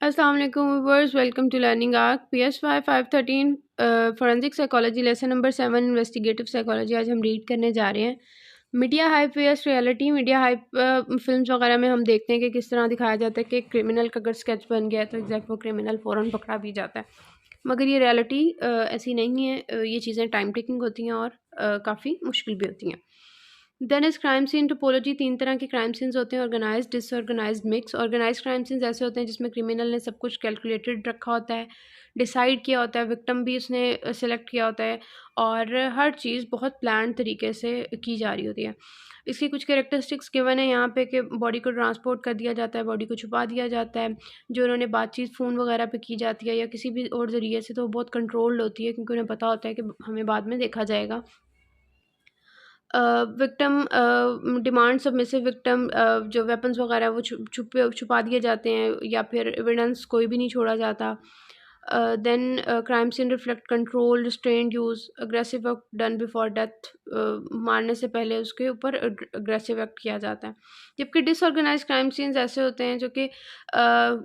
अस्सलाम वालेकुम viewers, welcome to learning arc PSY 513 forensic psychology lesson number 7 investigative psychology आज हम रीड करने जा रहे हैं। Media hype vs reality. Media hype films वगैरह में हम देखते हैं कि किस तरह दिखाया जाता है कि क्रिमिनल का अगर स्केच बन गया है तो एग्जैक्ट वो क्रिमिनल फ़ौरन पकड़ा भी जाता है, मगर ये रियलिटी ऐसी नहीं है। ये चीज़ें टाइम टेकिंग होती हैं और काफ़ी मुश्किल भी होती हैं। Then is crime scene topology. 3 तरह के क्राइम सीन्स होते हैं: organised, disorganised, mix. Organised crime scenes ऐसे होते हैं जिसमें क्रिमिनल ने सब कुछ कैलकुलेटेड रखा होता है, डिसाइड किया होता है, विक्टिम भी उसने सेलेक्ट किया होता है और हर चीज़ बहुत प्लान तरीके से की जा रही होती है। इसकी कुछ कैरेक्टरिस्टिक्स गिवन है यहाँ पे कि बॉडी को ट्रांसपोर्ट कर दिया जाता है, बॉडी को छुपा दिया जाता है, जो उन्होंने बातचीत फ़ोन वगैरह पे की जाती है या किसी भी और ज़रिए से, तो वो बहुत कंट्रोल्ड होती है क्योंकि उन्हें पता होता है कि हमें बाद में देखा जाएगा। विक्टिम डिमांड सबमिसिव विक्टिम, जो वेपन्स वगैरह है वो छुपा दिए जाते हैं या फिर एविडेंस कोई भी नहीं छोड़ा जाता। Then crime scene reflect control, restraint use, aggressive act done before death. मारने से पहले उसके ऊपर अग्रेसिव एक्ट किया जाता है। जबकि डिसऑर्गेनाइज क्राइम सीन्स ऐसे होते हैं जो कि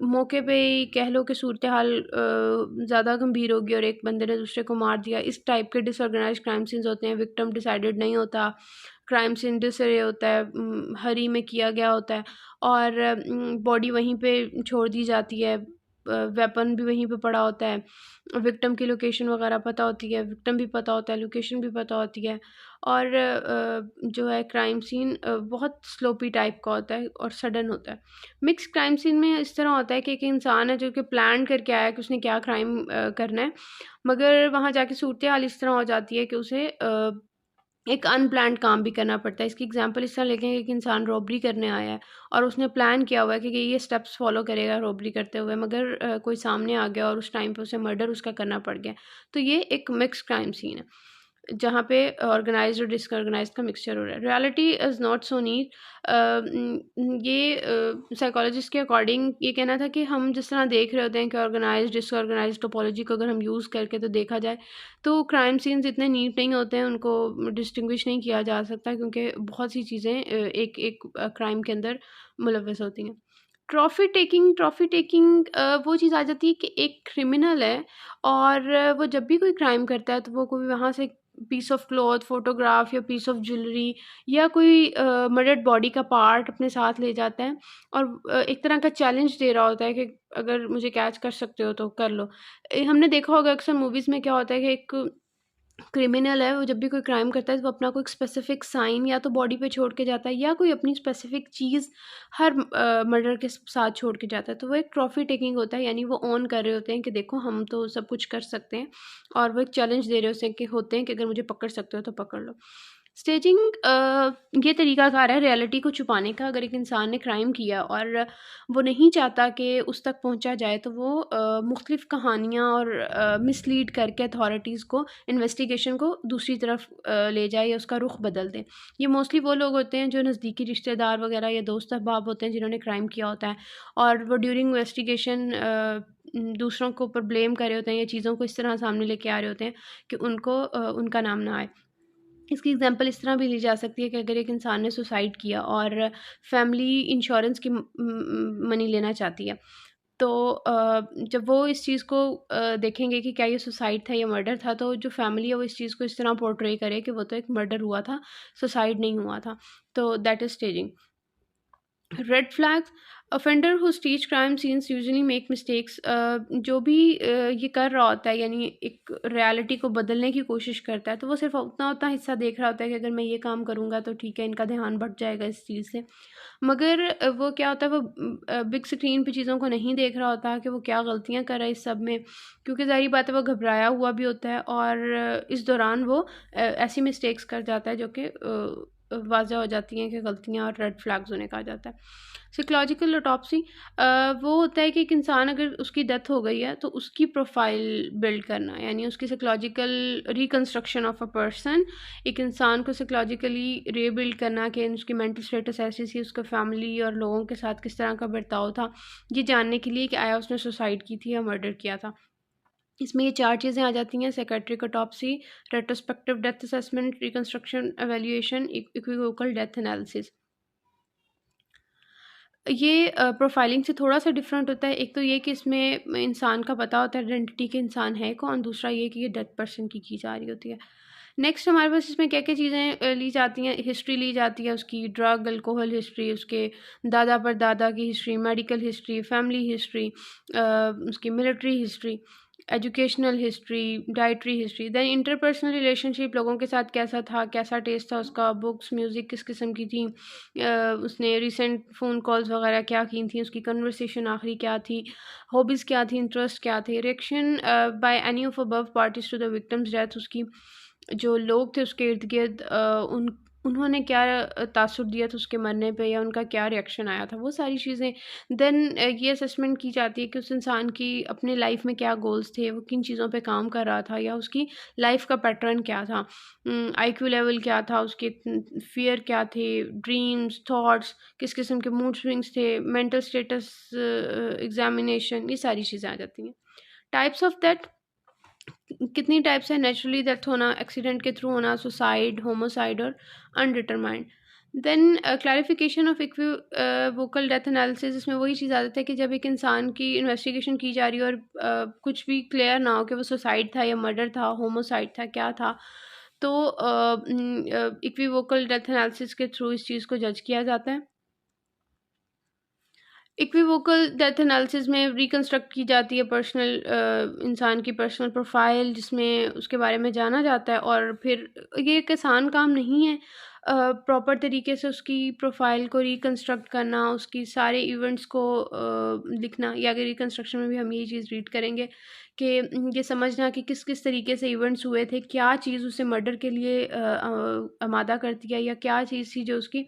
मौके पे ही कह लो कि सूरत हाल ज़्यादा गंभीर होगी और एक बंदे ने दूसरे को मार दिया, इस टाइप के डिसऑर्गेनाइज क्राइम सीन्स होते हैं। विक्टिम डिसाइडेड नहीं होता, क्राइम सीन डिसअरे होता है, हरी में किया गया होता है और बॉडी वहीं पे छोड़ दी जाती है, वेपन भी वहीं पे पड़ा होता है, विक्टिम की लोकेशन वगैरह पता होती है, विक्टिम भी पता होता है, लोकेशन भी पता होती है और जो है क्राइम सीन बहुत स्लोपी टाइप का होता है और सडन होता है। मिक्स क्राइम सीन में इस तरह होता है कि एक इंसान है जो कि प्लान करके आया कि उसने क्या क्राइम करना है, मगर वहाँ जाके सूरत हाल इस तरह हो जाती है कि उसे एक अनप्लान्ड काम भी करना पड़ता है। इसकी एग्जांपल इस तरह लें कि एक इंसान रॉबरी करने आया है और उसने प्लान किया हुआ है कि ये स्टेप्स फॉलो करेगा रॉबरी करते हुए, मगर कोई सामने आ गया और उस टाइम पे उसे मर्डर उसका करना पड़ गया। तो ये एक मिक्स क्राइम सीन है जहाँ पे ऑर्गेनाइज्ड और डिसऑर्गेनाइज्ड का मिक्सचर हो रहा है। Reality is not so neat. ये साइकोलॉजिस्ट के अकॉर्डिंग ये कहना था कि हम जिस तरह देख रहे होते हैं कि ऑर्गेनाइज्ड डिसऑर्गेनाइज्ड टोपोलॉजी को अगर हम यूज़ करके तो देखा जाए तो क्राइम सीन्स इतने नीट नहीं होते हैं, उनको डिस्टिंग्विश नहीं किया जा सकता क्योंकि बहुत सी चीज़ें एक एक क्राइम के अंदर मुलव्वस होती हैं। ट्रॉफ़ी टेकिंग वो चीज़ आ जाती है कि एक क्रिमिनल है और वो जब भी कोई क्राइम करता है तो वो कोई वहाँ से पीस ऑफ क्लॉथ, फोटोग्राफ या पीस ऑफ ज्वेलरी या कोई मर्डर्ड बॉडी का पार्ट अपने साथ ले जाता है और एक तरह का चैलेंज दे रहा होता है कि अगर मुझे कैच कर सकते हो तो कर लो। हमने देखा होगा अक्सर मूवीज़ में क्या होता है कि एक क्रिमिनल है, वो जब भी कोई क्राइम करता है तो वो अपना कोई स्पेसिफिक साइन या तो बॉडी पे छोड़ के जाता है या कोई अपनी स्पेसिफिक चीज़ हर मर्डर के साथ छोड़ के जाता है। तो वो एक ट्रॉफी टेकिंग होता है, यानी वो ऑन कर रहे होते हैं कि देखो हम तो सब कुछ कर सकते हैं और वो एक चैलेंज दे रहे होते हैं कि अगर मुझे पकड़ सकते हो तो पकड़ लो। स्टेजिंग ये तरीकाकार है रियलिटी को छुपाने का। अगर एक इंसान ने क्राइम किया और वो नहीं चाहता कि उस तक पहुंचा जाए तो वो मुख्तलिफ कहानियाँ और मिसलीड करके अथॉरिटीज़ को इन्वेस्टिगेशन को दूसरी तरफ ले जाए या उसका रुख बदल दें। ये मोस्टली वो लोग होते हैं जो नज़दीकी रिश्तेदार वगैरह या दोस्त अहबाब होते हैं जिन्होंने क्राइम किया होता है और वो ड्यूरिंग इन्वेस्टिगेशन दूसरों के ऊपर ब्लेम कर रहे होते हैं या चीज़ों को इस तरह सामने लेके आ रहे होते हैं कि उनको उनका नाम ना आए। इसकी एग्जांपल इस तरह भी ली जा सकती है कि अगर एक इंसान ने सुसाइड किया और फैमिली इंश्योरेंस की मनी लेना चाहती है, तो जब वो इस चीज़ को देखेंगे कि क्या ये सुसाइड था या मर्डर था, तो जो फैमिली है वो इस चीज़ को इस तरह पोर्ट्रे करे कि वो तो एक मर्डर हुआ था, सुसाइड नहीं हुआ था। तो that is staging. Red flags. Offender who stays crime scenes usually make mistakes. जो भी ये कर रहा होता है यानी एक रियलिटी को बदलने की कोशिश करता है, तो वो सिर्फ उतना उतना हिस्सा देख रहा होता है कि अगर मैं ये काम करूँगा तो ठीक है, इनका ध्यान भट जाएगा इस चीज़ से, मगर वो क्या होता है, वो बिग स्क्रीन पे चीज़ों को नहीं देख रहा होता कि वो क्या गलतियाँ कर रहा है इस सब में, क्योंकि ज़ाहिर बात है वो घबराया हुआ भी होता है और इस दौरान वो ऐसी मिस्टेक्स कर जाता है जो कि वाज़ह हो जाती हैं कि गलतियाँ और रेड फ्लैग्स उन्हें कहा जाता है। साइकोलॉजिकल ऑटोप्सी वो होता है कि एक इंसान अगर उसकी डेथ हो गई है तो उसकी प्रोफाइल बिल्ड करना, यानी उसकी psychological reconstruction of a person. एक इंसान को साइकोलॉजिकली रीबिल्ड करना कि उसकी मेंटल स्टेटस ऐसी थी, उसका फैमिली और लोगों के साथ किस तरह का बर्ताव था, ये जानने के लिए कि आया उसने सुसाइड की थी या मर्डर किया था। इसमें ये 4 चीज़ें आ जाती हैं: psychiatric autopsy, retrospective death assessment, reconstruction evaluation, equivocal death analysis. ये प्रोफाइलिंग से थोड़ा-सा डिफरेंट होता है। एक तो ये कि इसमें इंसान का पता होता है आइडेंटिटी कि इंसान है कौन, दूसरा ये कि ये डेथ पर्सन की जा रही होती है। नेक्स्ट हमारे पास इसमें क्या-क्या चीज़ें ली जाती हैं, हिस्ट्री ली जाती है उसकी, ड्रग, अल्कोहल हिस्ट्री, उसके दादा-परदादा की history, medical history, family history, उसकी military history, educational history, dietary history, then interpersonal relationship, लोगों के साथ कैसा था, कैसा टेस्ट था उसका, बुक्स, म्यूज़िक किस किस्म की थी, उसने रिसेंट फ़ोन कॉल्स वगैरह क्या की थी, उसकी कन्वर्सेशन आखिरी क्या थी, हॉबीज़ क्या थी, इंटरेस्ट क्या थे, reaction by any of above parties to the victim's death, उसकी जो लोग थे उसके इर्द गिर्द उन्होंने क्या तासुर दिया था उसके मरने पे, या उनका क्या रिएक्शन आया था, वो सारी चीज़ें। देन ये असेसमेंट की जाती है कि उस इंसान की अपने लाइफ में क्या गोल्स थे, वो किन चीज़ों पे काम कर रहा था, या उसकी लाइफ का पैटर्न क्या था, आईक्यू लेवल क्या था, उसके फियर क्या थे, ड्रीम्स, थॉट्स, किस किस्म के मूड स्विंग्स थे, मेंटल स्टेटस एग्जामिनेशन, ये सारी चीज़ें आ जाती हैं। टाइप्स ऑफ दैट, कितनी टाइप्स है, नेचुरली डेथ होना, एक्सीडेंट के थ्रू होना, सुसाइड, होमोसाइड और undetermined. Then clarification of equivocal death analysis, इसमें वही चीज़ आ जाती है कि जब एक इंसान की इन्वेस्टिगेशन की जा रही है और कुछ भी क्लियर ना हो कि वो सुसाइड था या मर्डर था, होमोसाइड था, क्या था, तो इक्विवोकल डेथ एनालिसिस के थ्रू इस चीज़ को जज किया जाता है। इक्विवोकल डेथ एनालिसिस में रिकंस्ट्रक्ट की जाती है इंसान की पर्सनल प्रोफाइल, जिसमें उसके बारे में जाना जाता है, और फिर ये एक आसान काम नहीं है प्रॉपर तरीके से उसकी प्रोफाइल को रिकंस्ट्रक्ट करना, उसकी सारे इवेंट्स को लिखना, या अगर रिकंस्ट्रक्शन में भी हम यही चीज़ रीड करेंगे कि ये समझना कि किस किस तरीके से इवेंट्स हुए थे, क्या चीज़ उसे मर्डर के लिए आमादा करती है, या क्या चीज़ थी जो उसकी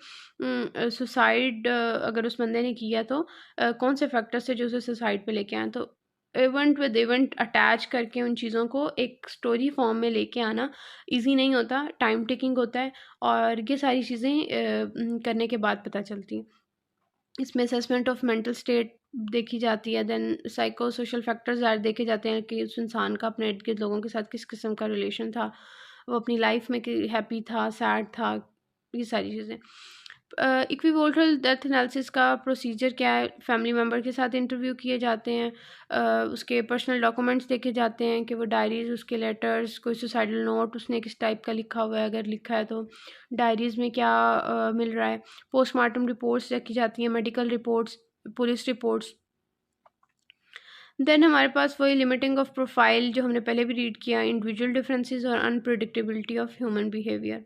सुसाइड, अगर उस बंदे ने किया तो कौन से फैक्टर्स थे जो उसे सुसाइड पे लेके आए। तो इवेंट विद इवेंट अटैच करके उन चीज़ों को एक स्टोरी फॉर्म में लेके आना ईज़ी नहीं होता, टाइम टेकिंग होता है, और ये सारी चीज़ें करने के बाद पता चलती हैं। इसमें असेसमेंट ऑफ मेंटल स्टेट देखी जाती है, देन साइको सोशल फैक्टर्स देखे जाते हैं कि उस इंसान का अपने इर्द गिर्द लोगों के साथ किस किस्म का रिलेशन था, वो अपनी लाइफ में कि हैप्पी था, सैड था, ये सारी चीज़ें। इक्विवोल्टरल डेथ एनालिसिस का प्रोसीजर क्या है, फैमिली मेम्बर के साथ इंटरव्यू किए जाते हैं, उसके पर्सनल डॉक्यूमेंट्स देखे जाते हैं कि वो डायरीज़, उसके लेटर्स, कोई सुसाइडल नोट उसने किस टाइप का लिखा हुआ है, अगर लिखा है तो डायरीज़ में क्या मिल रहा है, पोस्टमार्टम रिपोर्ट्स देखी जाती हैं, medical reports, police reports. Then हमारे पास वही लिमिटिंग ऑफ प्रोफाइल जो हमने पहले भी रीड किया, इंडिविजुअल डिफरेंसेस और unpredictability of human behaviour.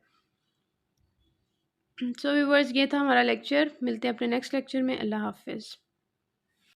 So viewers, ये था हमारा लेक्चर, मिलते हैं अपने नेक्स्ट लेक्चर में। अल्लाह हाफिज़।